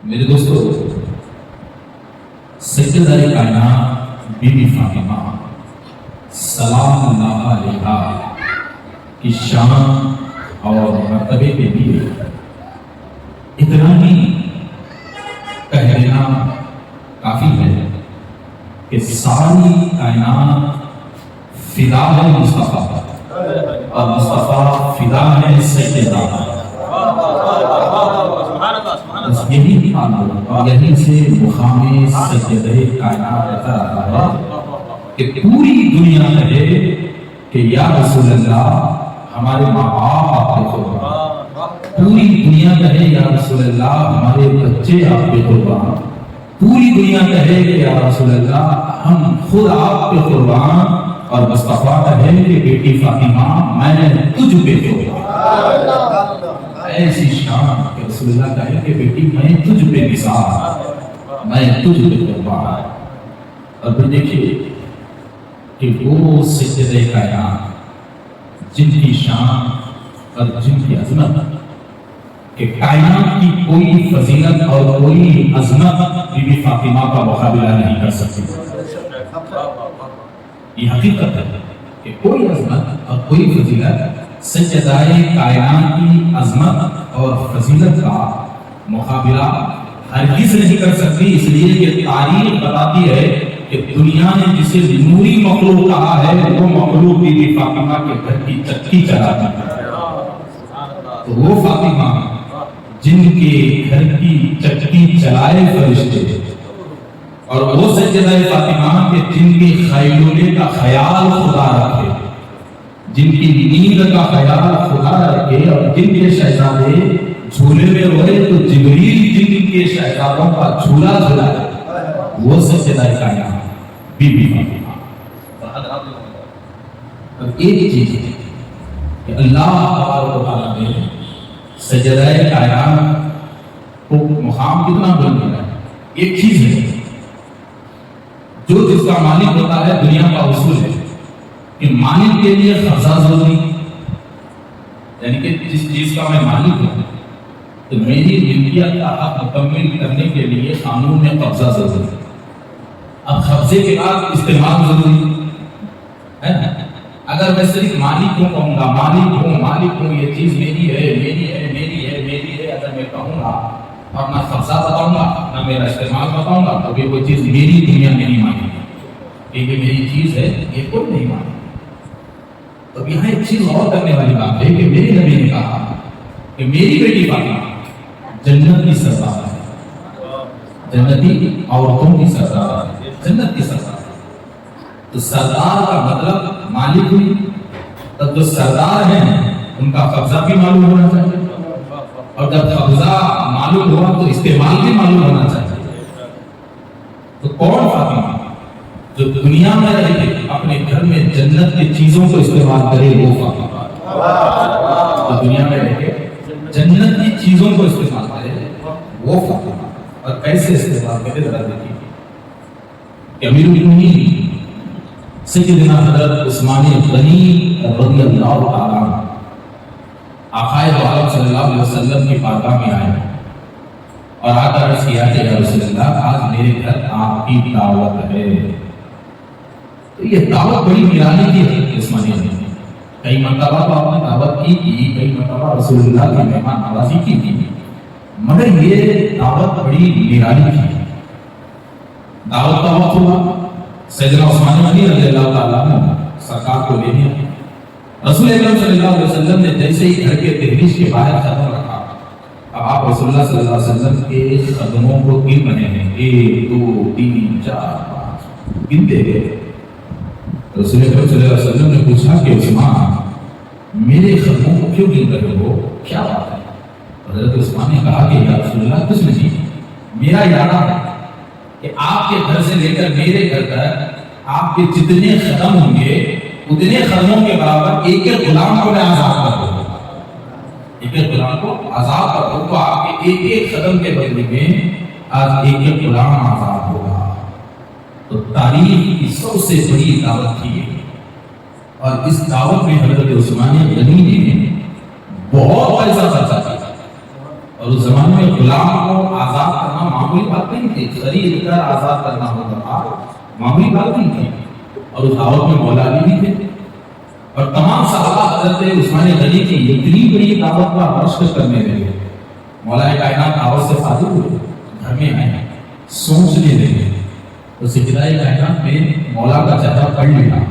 میرے دوستو، سیدہ کائنات بی بی فاطمہ سلام اللہ علیہا کی شان اور مرتبے کے لیے اتنا ہی کہہ دینا کافی ہے کہ ساری کائنات فدا ہے مصطفیٰ اور مصطفیٰ فدا ہے سیدہ. یہی حال اور یہیں سے مقام سیدہ کائنات رہتا رہا ہے کہ پوری دنیا کہے کہ یا رسول اللہ ہمارے ماں باپ آپ پہ قربان، پوری دنیا کہے یا رسول اللہ ہمارے بچے آپ پہ قربان، پوری دنیا کہے کہ یا رسول اللہ ہم خود آپ پہ قربان، اور مصطفیٰ کہے کہ بیٹی فاطمہ میں تجھ پہ قربان. ایسی شان کہ رسول اللہ کہے کہ بیٹی میں تجھ پہ نثار، میں تجھ پہ قربان. اور پھر دیکھیے کہ وہ سیدہ کائنات جن کی شان اور جن کی عظمت کہ کائنات کی کوئی فضیلت اور کوئی عظمت بی بی فاطمہ کا مقابلہ نہیں کر سکتی. یہ حقیقت ہے کہ کوئی عظمت اور کوئی فضیلت سیدہ کائنات کی عظمت اور فضیلت کا مقابلہ ہرگز نہیں کر سکتی. اس لیے کہ تاریخ بتاتی ہے کہ دنیا نے جسے نوری مخلوق کہا ہے وہ مخلوق بی بی فاطمہ کے گھر کی چکی چلاتی ہے. تو وہ فاطمہ جن کے گھر کی چکی چلائے فرشتے، اور وہ سیدہ فاطمہ کے جن کے خیلولے کا خیال خدا رکھے، جن کی نیند کا خیال خدا رکھے، اور جن کے شہزادے جھولے میں روئے تو جبریل جن کے شہزادوں کا جھولا جھولائے، وہ سیدہ کائنات بی بی فاطمہ. اور ایک چیز ہے کہ اللہ تبارک و تعالیٰ نے سیدہ کائنات کو مقام کتنا بلند کیا ہے. ایک چیز ہے جو جس کا مالک ہوتا ہے، دنیا کا اصول ہے کہ مالک کے لیے قبضہ ضروری، یعنی کہ جس چیز کا میں مالک ہوں تو میری ملکیت کا حق مکمل کرنے کے لیے قانون میں قبضہ ضروری ہے. اب قبضے کے بعد استعمال ضروری ہے. اگر میں صرف مالک ہوں کہوں گا مالک ہوں یہ چیز میری ہے اگر میں کہوں گا اور نہ قبضہ بتاؤں گا نہ میرا استعمال بتاؤں گا تو وہ چیز میری دنیا میں نہیں مانی گی، کیونکہ میری چیز ہے یہ کوئی نہیں مانی. تو یہاں ایک چیز اور کرنے والی بات ہے کہ میرے نبی نے کہا کہ میری بیٹی فاطمہ جنت کی سردار ہے، جنتی عورتوں کی سردار ہے، جنت کی سردار ہے. تو سردار کا مطلب مالک ہوئی، تب جو سردار ہیں ان کا قبضہ بھی معلوم ہونا چاہیے، اور جب قبضہ معلوم ہوا تو استعمال بھی معلوم ہونا چاہیے. تو کون فاطمہ جو دنیا میں رہ کے اپنے گھر میں جنت کی چیزوں کو استعمال کرے، وہ فاطمہ جو دنیا میں رہ کے جنت کی چیزوں کو استعمال کرے وہ فاطمہ. اور کیسے استعمال کرے ذرا دیکھیے کہ امیر المومنین سیدنا حضرت عثمان غنی رضی اللہ تعالیٰ عنہ آقا عالم صلی اللہ علیہ وسلم کی بارگاہ میں آئے اور آ کر عرض کیا کہ یا رسول اللہ آج میرے گھر آپ کی دعوت ہے. تو یہ دعوت بڑی نرالی کی ہے عثمانیہ میں. کئی مرتبہ تو آپ نے دعوت کی تھی، کئی مرتبہ رسول اللہ کی مہمان نوازی کی تھی، مگر یہ دعوت بڑی نرالی کی. دعوت کا وقت ہوا، سیدنا عثمان غنی رضی اللہ تعالیٰ عنہ سرکار کو لے لیا. رسول اکرم صلی اللہ علیہ وسلم نے جیسے ہی گھر کے دہلیز کے باہر قدم رکھا، اب آپ رسول اللہ صلی اللہ علیہ وسلم کے قدموں کو گن رہے ہیں، 1 2 3 4 5 گنتے گئے. رسول اکرم صلی اللہ علیہ وسلم نے پوچھا کہ عثمان میرے قدموں کو کیوں گن رہے ہو، کیا بات ہے؟ حضرت عثمان نے کہا کہ یا رسول اللہ کچھ نہیں، میرا ارادہ ہے کہ آپ کے گھر سے لے کر میرے گھر تک آپ کے جتنے قدم ہوں گے اتنے قدموں کے برابر ایک ایک غلام کو میں آزاد کر دوں گا، ایک ایک غلام کو آزاد کر دوں. تو آپ کے ایک ایک قدم کے بدلے میں آج ایک ایک غلام آزاد ہوگا. تو تاریخ کی سب سے بڑی دعوت تھی، اور اس دعوت میں حضرت عثمان غنی نے بہت پیسہ خرچا کیا. اور اس زمانے میں غلام کو آزاد کرنا معمولی بات نہیں تھی، خرید کر آزاد کرنا ہوتا تھا، معمولی بات نہیں تھی۔ اور اس دعوت میں مولا علی بھی تھے اور تمام صحابہ حضرت عثمان غنی کی اتنی بڑی دعوت کا رشک کرنے لگے۔ مولا کائنات دعوت سے فارغ ہوئے، گھر میں آئے، سوچنے لگے۔ تو سجدہ کائنات میں مولا کا چہرہ پڑھ لیا،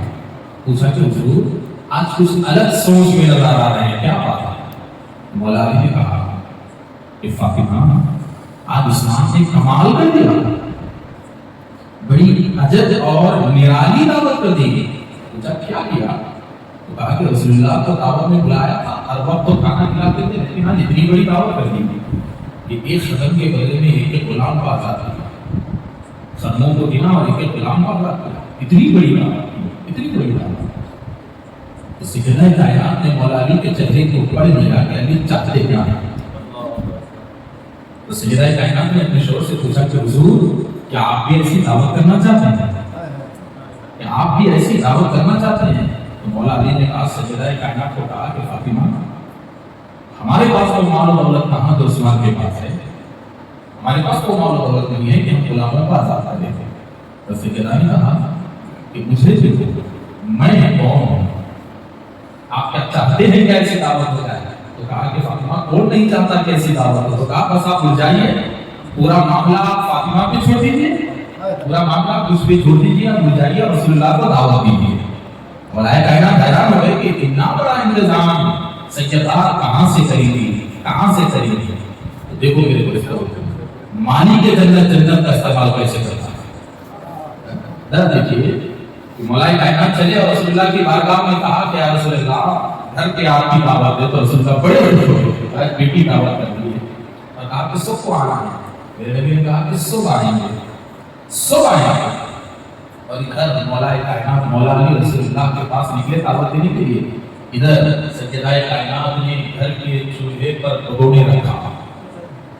پوچھا کہ حضور آج کچھ الگ سوچ میں نظر آ رہے ہیں، کیا بات ہے؟ مولا علی نے کہا کہ فاطمہ آج اسلام نے کمال کر دیا، بڑی عجب اور نرالی دعوت کر دی۔ پوچھا کیا کیا؟ تو کہا کہ رسول اللہ کو دعوت میں بلایا تھا، ہر وقت تو کھانا کھلاتے تھے، لیکن آج اتنی بڑی دعوت کر دی کہ ایک خدم کے بدلے میں ایک غلام کو آزاد کیا، خدموں کو گنا اور ایک غلام کو آزاد کیا۔ اتنی بڑی دعوت، اتنی بڑی دعوت۔ تو سجدہ کائنات نے مولا علی کے چہرے کو پڑھ لیا کہ علی چاہتے کیا ہیں۔ تو سجدہ کائنات نے اپنے شوہر سے پوچھا کہ حضور کیا آپ بھی ایسی دعوت کرنا چاہتے ہیں؟ کیا آپ بھی ایسی دعوت کرنا چاہتے ہیں؟ تو مولا علی نے کہا، سجدہ کائنات کو کہا کہ فاطمہ ہمارے پاس تو مال و دولت کہاں، تو عثمان کے پاس ہے، ہمارے پاس تو مال و دولت نہیں ہے کہ ہم غلاموں کو آزاد کر دیں۔ تو سجدہ نے کہا کہ مجھے دیکھو، میں کون ہوں، آپ کیا چاہتے ہیں کہ ایسی دعوت ہو جائے؟ تو کہا کہ فاطمہ کون نہیں چاہتا کہ ایسی دعوت ہو؟ تو کہا بس آپ بھول جائیے، پورا معاملہ فاطمہ پہ چھوڑ دیجیے، پورا معاملہ اس پہ چھوڑ دیجیے، آپ بھول جائیے اور رسول اللہ کو دعوت دیجیے۔ مولا کائنات حیران ہو گئے کہ اتنا بڑا انتظام سجدہ کہاں سے خریدی، کہاں سے خریدی؟ تو دیکھو میرے دوستو، مانی کے جنت کا استعمال کیسے کرتا ہے۔ در دیکھیے مولا کائنات چلے اور رسول اللہ کی بارگاہ میں کہا کہ یا رسول اللہ گھر کے آپ کی دعوت دے، تو رسول اللہ بڑے بڑے بیٹی دعوت کر دی اور کہا کہ سب کو آنا ہے۔ میرے نبی نے کہا کہ سب آئیں گے، سب آئیں گے۔ اور ادھر مولا کائنات مولا علی رسول اللہ کے پاس نکلے دعوت دینے کے لیے، ادھر سجدہ کائنات نے گھر کے چولہے پر بگونے رکھا،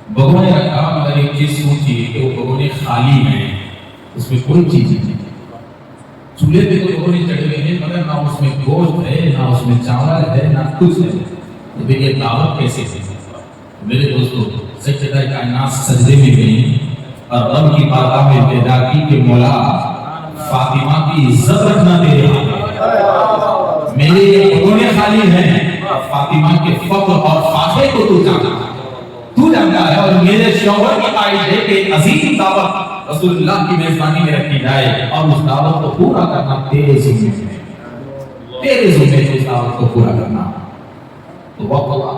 بگونے رکھا، مگر ایک چیز سوچی کہ وہ بگونے خالی ہیں، اس میں کوئی چیز نہیں۔ چولہے پہ تو بگونے چڑھے ہوئے ہیں مگر نہ اس میں گوشت ہے، نہ اس میں چاول ہے، نہ کچھ ہے۔ تو پھر یہ دعوت کیسے تھی؟ میرے دوستو سجدہ کائنات سجدے میں گئی اور رب کی بارگاہ میں پیدا کی کہ مولا فاطمہ کی عزت رکھنا تیرے ہاتھ ہے، میرے یہ بگونے خالی ہیں، فاطمہ کے فخر اور فاخر کو تو جانتا ہے، اور میرے شوہر کی خواہش ہے کہ عظیم دعوت رسول اللہ کی میزبانی میں رکھی جائے اور اس دعوت کو پورا کرنا تیرے ذمہ ہے، تیرے ذمہ ہے اس دعوت کو پورا کرنا۔ تو وقت ہوا،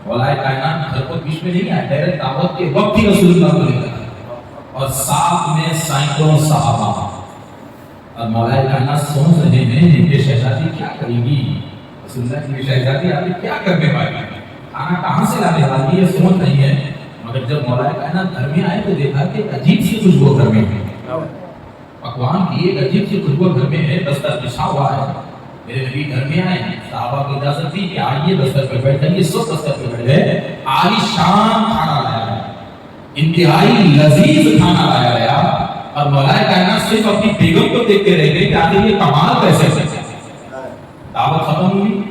مولا کائنات گھر کو بیچ میں نہیں آیا، ڈائریکٹ دعوت کے وقت ہی رسول اللہ کو لے گیا اور ساتھ میں سینکڑوں صحابہ۔ اور مولا کائنات سوچ رہے ہیں کہ شہزادی کیا کرے گی، رسول اللہ کی شہزادی آگے کیا کرنے پائے گی، کھانا کہاں سے لانے والی ہے، سوچ رہی ہے۔ مگر جب مولا کائنات گھر میں آئے تو دیکھا کہ عجیب سی خوشبو گھر میں ہے، پکوان کی ایک عجیب سی خوشبو گھر میں ہے، بستر بچھا ہوا ہے۔ میرے نبی گھر میں آئے، صحابہ کو اجازت دی کہ آئیے بستر پر بیٹھ جائیے، سب بستر پر بیٹھ گئے۔ عالی شان کھانا لایا گیا، انتہائی لذیذ کھانا لایا گیا، اور مولا کائنات صرف اپنی بیگم کو دیکھتے رہ گئے کہ آخر یہ کمال کیسے ہے۔ دعوت ختم ہوئی،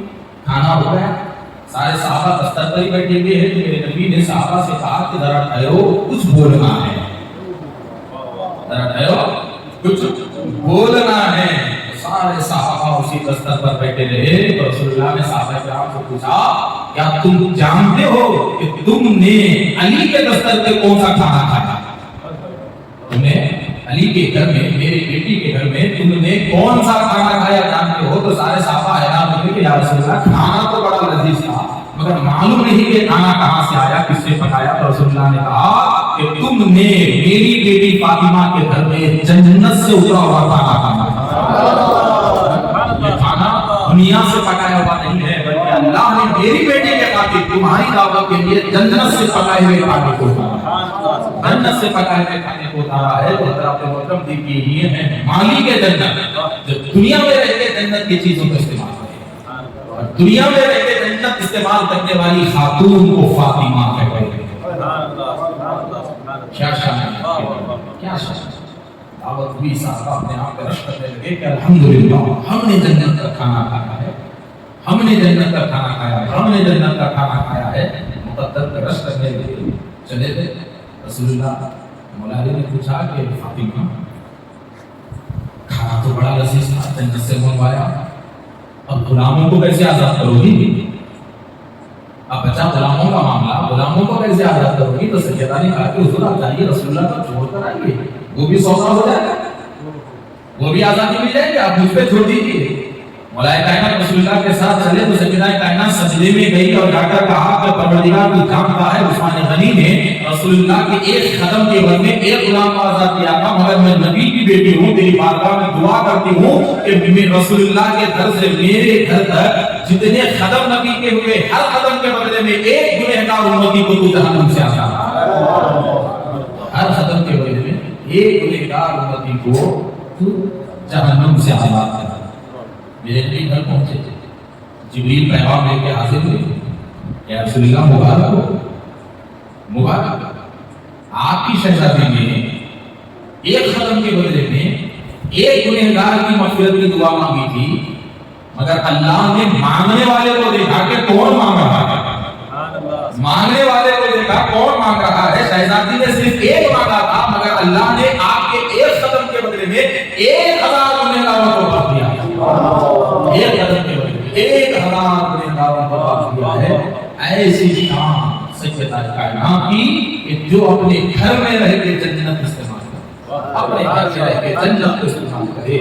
کھانا ہو گیا، سارے صحابہ بستر پر ہی بیٹھے ہوئے ہیں۔ تو میرے نبی نے صحابہ سے کہا کہ ذرا ٹھہرو، کچھ بولنا ہے، ذرا ٹھہرو، کچھ بولنا ہے۔ سارے صحابہ اسی بستر پر بیٹھے رہے تو رسول اللہ نے صحابہ کرام سے پوچھا کیا تم جانتے ہو کہ تم نے علی کے بستر پہ کون سا کھانا کھایا؟ تم نے علی کے گھر میں، میری بیٹی کے گھر میں تم نے کون سا کھانا کھایا جانتے ہو؟ تو سارے صحابہ حیران ہوئے کہ یا رسول اللہ کھانا تو بڑا لذیذ تھا مگر معلوم نہیں کہ کھانا کہاں سے آیا، کس سے پکایا۔ تو رسول اللہ نے کہا کہ تم نے میری بیٹی فاطمہ کے گھر میں جنت سے اترا ہوا کھانا کھایا۔ یہ کھانا دنیا سے پکایا ہوا نہیں ہے بلکہ اللہ نے میری بیٹی کے خاطر تمہاری دعوت کے لیے جنت سے پکائے ہوئے کھانے کو اتارا، جنت سے پکائے ہوئے کھانے کو اتارا ہے۔ تو حضرات محترم دیکھیے یہ ہے مالک جنت، جو دنیا میں رہ کے جنت کی چیزوں کا استعمال کرے، اور دنیا میں رہ کے جنت استعمال کرنے والی خاتون کو فاطمہ کہتے ہیں۔ کیا شان ہے، کیا شان ہے۔ دعوت ہوئی، صحابہ اپنے آپ پہ رشک کرنے لگے کہ الحمدللہ ہم نے جنت کا کھانا کھایا ہے، ہم نے جنت کا کھانا کھایا ہے، ہم نے جنت کا کھانا کھایا ہے۔ محبت رش کرنے لگے چلے گئے. رسول اللہ مولا علی نے پوچھا کہ فاطمہ کھانا تو بڑا لذیذ تھا جنت سے منگوایا، اب غلاموں کو کیسے آزاد کرو گی؟ اب بچہ غلاموں کا معاملہ، غلاموں کو کیسے آزاد کرو گی؟ تو سیدہ نے کہا کہ حضور آپ جائیے رسول اللہ کو چھوڑ کر آئیے، وہ بھی سودا ہو جائے گا، وہ بھی آزادی مل جائے گی، آپ مجھ پہ چھوڑ دیجیے. مولا کائنات رسول اللہ کے ساتھ چلے تو سیدہ کائنات سجدے میں گئی اور جا کر کہا کہ پروردگار تو جانتا ہے عثمان غنی نے رسول اللہ کے ایک قدم کے بدلے ایک غلام کو آزاد کیا تھا، مگر میں نبی کی بیٹی ہوں، تیری بارگاہ میں دعا کرتی ہوں کہ میں رسول اللہ کے گھر سے میرے گھر تک جتنے قدم نبی کے ہوئے ہر قدم کے بدلے میں ایک گنہگار امتی کو تو جہنم سے آزاد، ہر قدم کے بدلے میں ایک گنہگار امتی کو تو جہنم سے آزاد کر. میرے نبی گھر پہنچے، جبریل پیغام لے کے حاضر ہوئے، یا رسول اللہ مبارک ہو، مبارک آپ کی شہزادی نے ایک قدم کے بدلے میں ایک گنہگار کی مغفرت کی دعا مانگی تھی، مگر اللہ نے مانگنے والے کو دیکھا کہ کون مانگ رہا ہے، مانگنے والے کو دیکھا کون مانگ رہا ہے. شہزادی نے صرف ایک مانگا تھا، مگر اللہ نے آپ کے ایک قدم کے بدلے میں 1000 گنہگاروں کو بخش دیا. ایک قدم کے بدلے 1000 گنہگاروں کو بخش دیا ہے. ایسی شان سیدہ کائنات کی کہ جو اپنے گھر میں رہ کے جنت استعمال کرے، اپنے گھر میں رہ کے جنت استعمال کرے.